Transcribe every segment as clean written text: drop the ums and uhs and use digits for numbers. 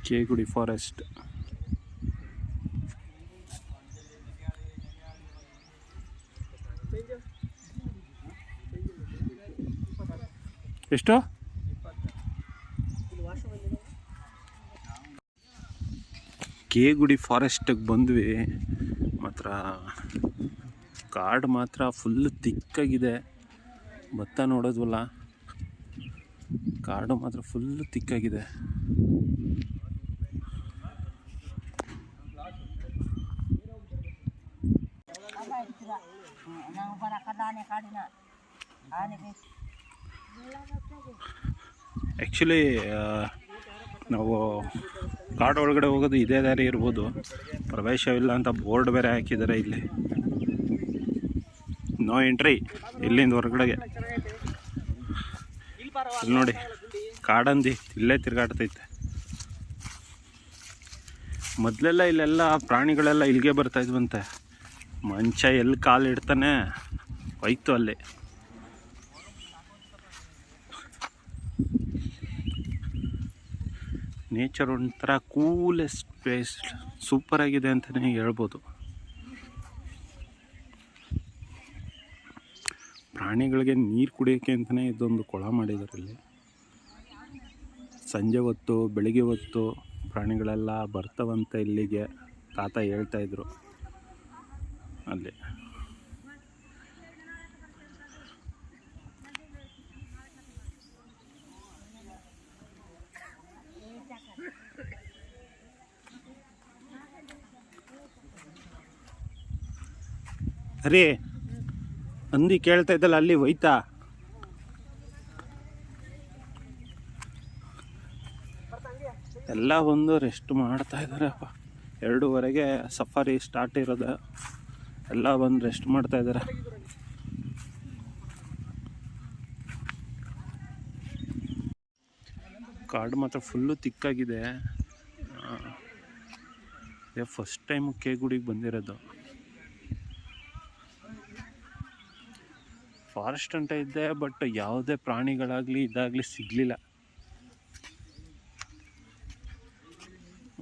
Kegudi forest. ಎಷ್ಟು? ಕೇಗುಡಿ ಫಾರೆಸ್ಟಿಗೆ ಬಂದ್ವಿ. ಮಾತ್ರ ಕಾಡು ಮಾತ್ರ ಫುಲ್ ತಿಕ್ಕಾಗಿದೆ. ಭತ್ತ ನೋಡೋದ್ವಲ್ಲ, ಕಾಡು ಮಾತ್ರ ಫುಲ್ ತಿಕ್ಕಾಗಿದೆ. ಆ್ಯಕ್ಚುಲಿ ನಾವು ಕಾಡು ಒಳಗಡೆ ಹೋಗೋದು ಇದೇ ದಾರಿ ಇರ್ಬೋದು, ಪ್ರವೇಶವಿಲ್ಲ ಅಂತ ಬೋರ್ಡ್ ಬೇರೆ ಹಾಕಿದ್ದಾರೆ ಇಲ್ಲಿ. ನೋ ಎಂಟ್ರಿ ಇಲ್ಲಿಂದ ಹೊರಗಡೆಗೆ. ಇಲ್ಲಿ ನೋಡಿ, ಕಾಡಂದಿ ಇಲ್ಲೇ ತಿರುಗಾಡ್ತೈತೆ. ಮೊದಲೆಲ್ಲ ಇಲ್ಲೆಲ್ಲ ಪ್ರಾಣಿಗಳೆಲ್ಲ ಇಲ್ಲಿಗೆ ಬರ್ತಾಯಿದ್ವಂತೆ. ಮಂಚ ಎಲ್ಲಿ ಕಾಲು ಇಡ್ತಾನೆ ಹೋಯ್ತು ಅಲ್ಲಿ. ನೇಚರ್ ಒಂಥರ ಕೂಲೆಸ್ಟ್ ಪ್ಲೇಸ್, ಸೂಪರಾಗಿದೆ ಅಂತಲೇ ಹೇಳ್ಬೋದು. ಪ್ರಾಣಿಗಳಿಗೆ ನೀರು ಕುಡಿಯೋಕ್ಕೆ ಅಂತಲೇ ಇದೊಂದು ಕೊಳ ಮಾಡಿದ್ದಾರೆ ಇಲ್ಲಿ. ಸಂಜೆ ಹೊತ್ತು ಬೆಳಿಗ್ಗೆ ಹೊತ್ತು ಪ್ರಾಣಿಗಳೆಲ್ಲ ಬರ್ತಾವಂತೆ ಇಲ್ಲಿಗೆ, ತಾತ ಹೇಳ್ತಾಯಿದ್ರು ಅಲ್ಲಿ. ಅರೇ ಹಂದಿ ಕೇಳ್ತಾ ಇದ್ದಲ್ಲ, ಅಲ್ಲಿ ಹೋಯ್ತಾ? ಎಲ್ಲ ಬಂದು ರೆಸ್ಟ್ ಮಾಡ್ತಾ ಇದ್ದಾರಪ್ಪ. 2:30ಗೆ ಸಫಾರಿ ಸ್ಟಾರ್ಟ್ ಇರೋದು. ಎಲ್ಲ ಬಂದು ರೆಸ್ಟ್ ಮಾಡ್ತಾ ಇದ್ದಾರೆ. ಕಾಡು ಮಾತ್ರ ಫುಲ್ಲು ತಿಕ್ಕಾಗಿದೆ. ಫಸ್ಟ್ ಟೈಮು ಕೇಗುಡಿಗೆ ಬಂದಿರೋದು. ಫಾರೆಸ್ಟ್ ಅಂತ ಇದ್ದೆ, ಬಟ್ ಯಾವುದೇ ಪ್ರಾಣಿಗಳಾಗಲಿ ಇದಾಗಲಿ ಸಿಗಲಿಲ್ಲ.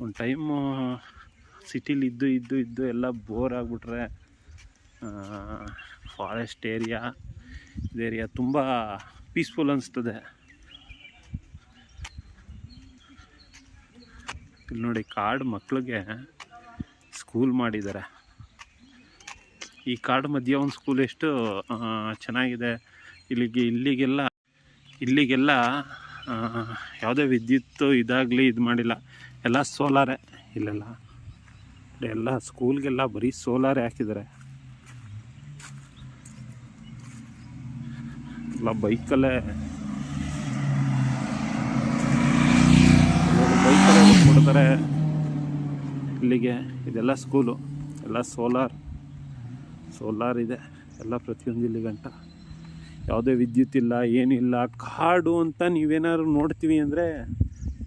ಒಂದು ಟೈಮು ಸಿಟಿಲಿ ಇದ್ದು ಎಲ್ಲ ಬೋರ್ ಆಗಿಬಿಟ್ರೆ ಫಾರೆಸ್ಟ್ ಏರಿಯಾ ತುಂಬ ಪೀಸ್ಫುಲ್ ಅನಿಸ್ತದೆ. ಇಲ್ಲಿ ನೋಡಿ, ಕಾಡು ಮಕ್ಕಳಿಗೆ ಸ್ಕೂಲ್ ಮಾಡಿದ್ದಾರೆ. ಈ ಕಾಡು ಮಧ್ಯೆ ಒಂದು ಸ್ಕೂಲ್ ಎಷ್ಟು ಚೆನ್ನಾಗಿದೆ. ಇಲ್ಲಿಗೆಲ್ಲ ಯಾವುದೇ ವಿದ್ಯುತ್ ಇದಾಗಲಿ ಇದು ಮಾಡಿಲ್ಲ, ಎಲ್ಲ ಸೋಲಾರೇ. ಇಲ್ಲೆಲ್ಲ ಎಲ್ಲ ಸ್ಕೂಲ್ಗೆಲ್ಲ ಬರೀ ಸೋಲಾರೇ ಹಾಕಿದ್ದಾರೆ. ಎಲ್ಲ ಬೈಕಲ್ಲೇ ಬಿಡ್ತಾರೆ ಇಲ್ಲಿಗೆ. ಇದೆಲ್ಲ ಸ್ಕೂಲು, ಎಲ್ಲ ಸೋಲಾರ್ ಇದೆ ಎಲ್ಲ ಪ್ರತಿಯೊಂದು ಇಲ್ಲಿ ಗಂಟ. ಯಾವುದೇ ವಿದ್ಯುತ್ ಇಲ್ಲ, ಏನಿಲ್ಲ. ಕಾಡು ಅಂತ ನೀವೇನಾದ್ರು ನೋಡ್ತೀವಿ ಅಂದರೆ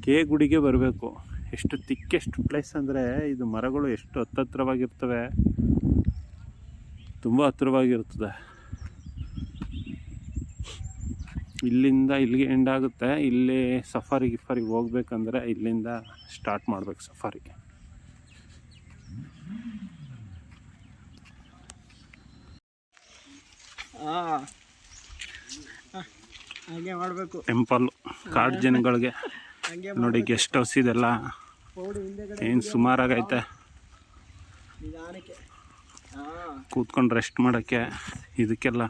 ಕೇಗುಡಿಗೆ ಬರಬೇಕು. ಎಷ್ಟು ತಿಕ್ಕೆಸ್ಟ್ ಪ್ಲೇಸ್ ಅಂದರೆ, ಇದು ಮರಗಳು ಎಷ್ಟು ಹತ್ತಿರವಾಗಿರ್ತವೆ, ತುಂಬ ಹತ್ತಿರವಾಗಿರ್ತದೆ. ಇಲ್ಲಿಂದ ಇಲ್ಲಿಗೆ ಎಂಡ್ ಆಗುತ್ತೆ. ಇಲ್ಲಿ ಸಫಾರಿಗೆ ಹೋಗ್ಬೇಕಂದ್ರೆ ಇಲ್ಲಿಂದ ಸ್ಟಾರ್ಟ್ ಮಾಡಬೇಕು ಸಫಾರಿಗೆ. ಹಾಗೆ ಮಾಡಬೇಕು. ಟೆಂಪಲ್ ಕಾಡು ಜನಗಳಿಗೆ ನೋಡಿ, ಗೆಸ್ಟ್ ಹೌಸ್ ಇದೆಲ್ಲ ಏನು ಸುಮಾರಾಗೈತೆ. ಕೂತ್ಕೊಂಡು ರೆಸ್ಟ್ ಮಾಡೋಕ್ಕೆ ಇದಕ್ಕೆಲ್ಲ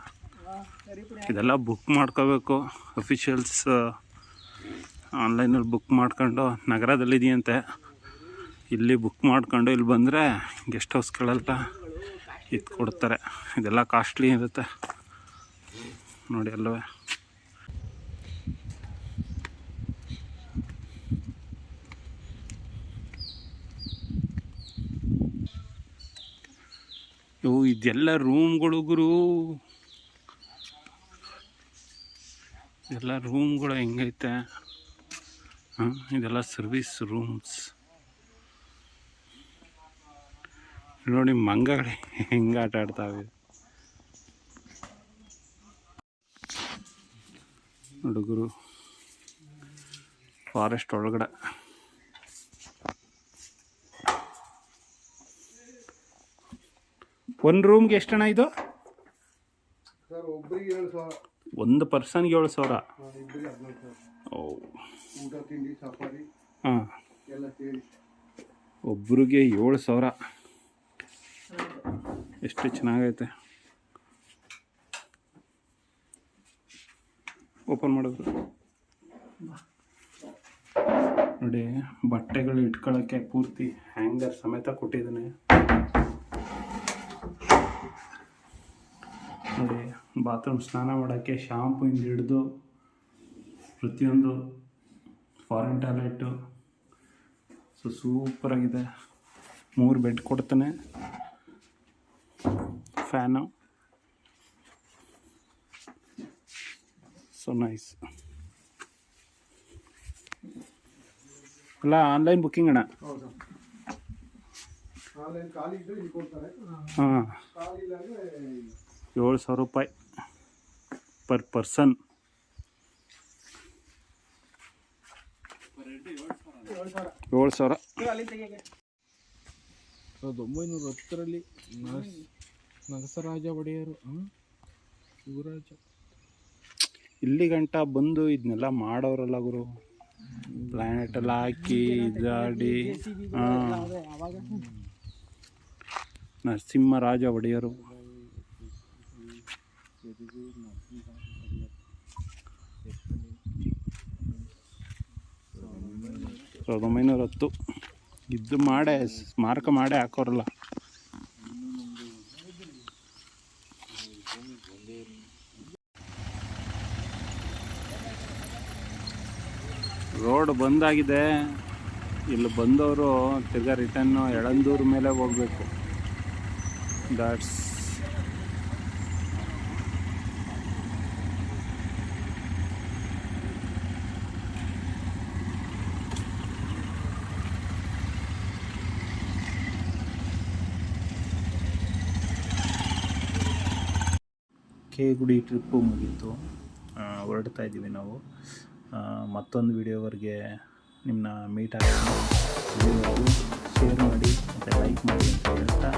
ಇದೆಲ್ಲ ಬುಕ್ ಮಾಡ್ಕೋಬೇಕು. ಅಫಿಷಿಯಲ್ಸ್ ಆನ್ಲೈನಲ್ಲಿ ಬುಕ್ ಮಾಡ್ಕೊಂಡು, ನಗರದಲ್ಲಿದೆಯಂತೆ, ಇಲ್ಲಿ ಬುಕ್ ಮಾಡ್ಕೊಂಡು ಇಲ್ಲಿ ಬಂದರೆ ಗೆಸ್ಟ್ ಹೌಸ್ಗಳೆಲ್ಲ ಇದು ಕೊಡ್ತಾರೆ. ಇದೆಲ್ಲ ಕಾಸ್ಟ್ಲಿ ಇರುತ್ತೆ ನೋಡಿ ಅಲ್ಲವೇ. ಇವು ಇದೆಲ್ಲ ರೂಮ್ಗಳು ಗುರು, ಎಲ್ಲ ರೂಮ್ಗಳು ಹೆಂಗೈತೆ. ಇದೆಲ್ಲ ಸರ್ವಿಸ್ ರೂಮ್ಸ್ ನೋಡಿ. ಮಂಗಗಳು ಹೆಂಗೆ ಆಟ ಆಡ್ತಾವೆ ಹುಡುಗರು ಫಾರೆಸ್ಟ್ ಒಳಗಡೆ. ಒಂದು ರೂಮ್ಗೆ ಎಷ್ಟಣ್ಣ ಇದು? ಸರ್ ಒಬ್ಬರಿಗೆ 7,000. ಒಂದು ಪರ್ಸನ್ಗೆ 7,000. ಇಬ್ಬರಿಗೆ 15,000. ಓ, ಊಟ ತಿಂಡಿ ಸಫಾರಿ ಹಾಂ, ಎಲ್ಲ ಸೇರಿ ಒಬ್ರಿಗೆ 7,000. ಎಷ್ಟು ಚೆನ್ನಾಗೈತೆ. ಓಪನ್ ಮಾಡೋದು ನೋಡಿ, ಬಟ್ಟೆಗಳು ಇಟ್ಕೊಳ್ಳೋಕ್ಕೆ ಪೂರ್ತಿ ಹ್ಯಾಂಗರ್ ಸಮೇತ ಕೊಟ್ಟಿದ್ದಾನೆ ನೋಡಿ. ಬಾತ್ರೂಮ್ ಸ್ನಾನ ಮಾಡೋಕ್ಕೆ ಶಾಂಪೂಯಿಂದ ಹಿಡಿದು ಪ್ರತಿಯೊಂದು, ಫಾರಿನ್ ಟಾಯ್ಲೆಟು. ಸೊ ಸೂಪರಾಗಿದೆ. 3 ಬೆಡ್ ಕೊಡ್ತಾನೆ, ಫ್ಯಾನು. So nice. ಅಲ್ಲ ಆನ್ಲೈನ್ ಬುಕ್ಕಿಂಗ್ ಅಣ್ಣ? ಹೌದು. ಆನ್ಲೈನ್ ಖಾಲಿ ಇದ್ದರೆ ಇಲ್ಲಿ ಕೊಡ್ತಾರೆ. ಹಾಂ, ಖಾಲಿ ಇಲ್ಲ ಅಂದರೆ 7,000 ರೂಪಾಯಿ ಪರ್ ಪರ್ಸನ್. 7,000. 1910ರಲ್ಲಿ ನರಸರಾಜ ಒಡೆಯರು ಶಿವರಾಜ ಇಲ್ಲಿ ಗಂಟ ಬಂದು ಇದನ್ನೆಲ್ಲ ಮಾಡೋರಲ್ಲ ಗುರು. ಪ್ಲಾನೆಟ್ ಎಲ್ಲ ಹಾಕಿ ಇದಾಡಿ. ನರಸಿಂಹರಾಜ ಒಡೆಯರು 1910 ಇದು ಮಾಡೇ ಸ್ಮಾರಕ ಮಾಡೇ ಹಾಕೋರಲ್ಲ. ರೋಡ್ ಬಂದಾಗಿದೆ. ಇಲ್ಲಿ ಬಂದವರು ತಿರ್ಗಾ ರಿಟರ್ನು ಯಳಂದೂರು ಮೇಲೆ ಹೋಗಬೇಕು. ದಾಟ್ಸ್ ಕೆ ಗುಡಿ ಟ್ರಿಪ್ಪು ಮುಗೀತು. ಹೊರಡ್ತಾ ಇದ್ದೀವಿ ನಾವು. ಮತ್ತೊಂದು ವಿಡಿಯೋವರೆಗೆ ನಿಮ್ಮನ್ನ ಮೀಟ್ ಆಗೋಣ. ಶೇರ್ ಮಾಡಿ ಮತ್ತು ಲೈಕ್ ಮಾಡಿ ಅಂತ ಹೇಳ್ತಾ